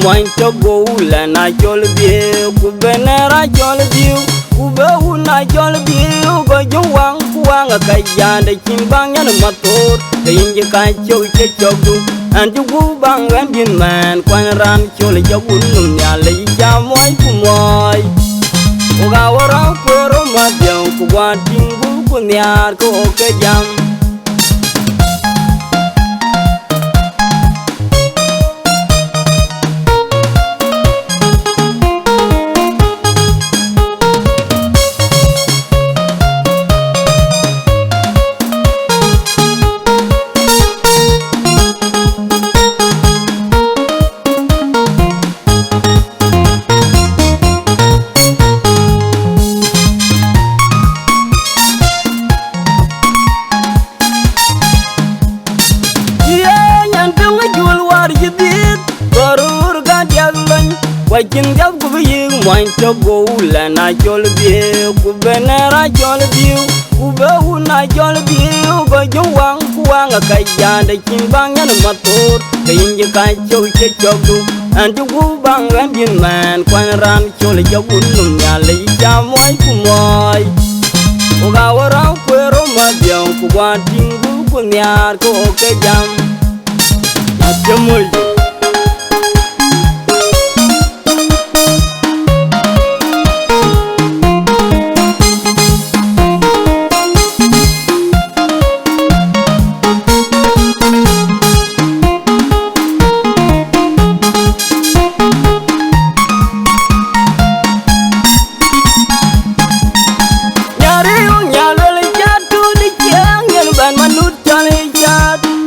moin to go la na chol bi ku benera chol bi ku be una chol bi go jwang kuang ka yande kimbang yan mator kayinje ka chou che chogu an ju gu bang an din man kwan ran chol jagun num ya le ja moy ku moy o ga wara kwero ma biang ku wa tingu ku nyar ko ke jam Wajin jab ku bi moin to go la na chol bi ku benera chol bi ku be una chol bi go jwang kuang ka yande kimbang yan mator kayinje ka chou che chogu an ju gu bang an din man kwan ran chol jagun num ya le ja moy ku moy o ga wara kwero ma biang ku wa tingu ku nyar ko ke jam ya chemoy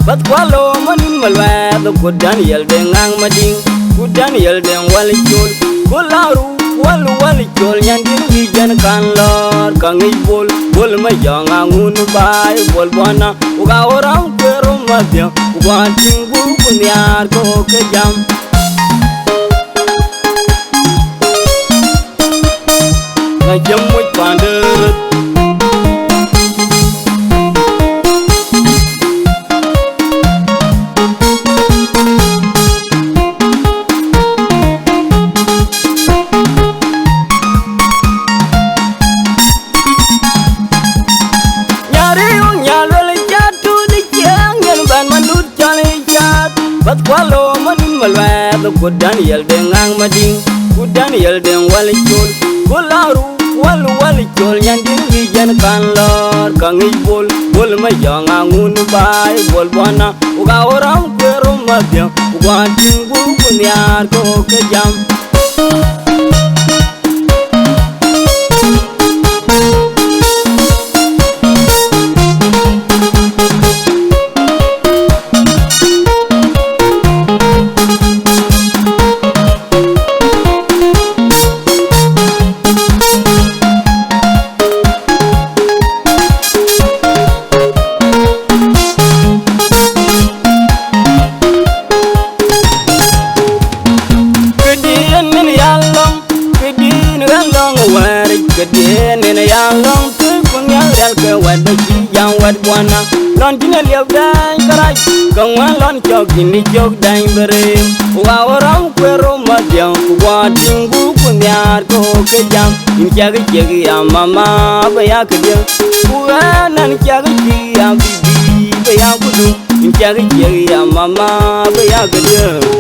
But wallow manin malwa the good Daniel dengang mading good Daniel den wali chol kolaru wali chol nyandin wijan kan lor kangi bol ma yanga ngun bai bol bona uga orang pero madya uga tingu kunyar ko ke jam na jam mo pandet But wallow manin malwa the good Daniel dengang mading good Daniel den wali chol kolaru wali chol nyandin wijan kan lor kangi bol ma yanga ngun bai bol bona uga orang pero mabya uga tingu kunyar ko ke jam Kedien in a young long trip from young Elke wet the young wet one. London live down, Karai, come one long joke in the joke dime berry. Wow, around Quero Madian, watching book on the arco, Kajam, in Jaggy, Mama, Bayakadia, who ran and Jaggy, and Bayakudu, in Jaggy, Mama, Bayakadia.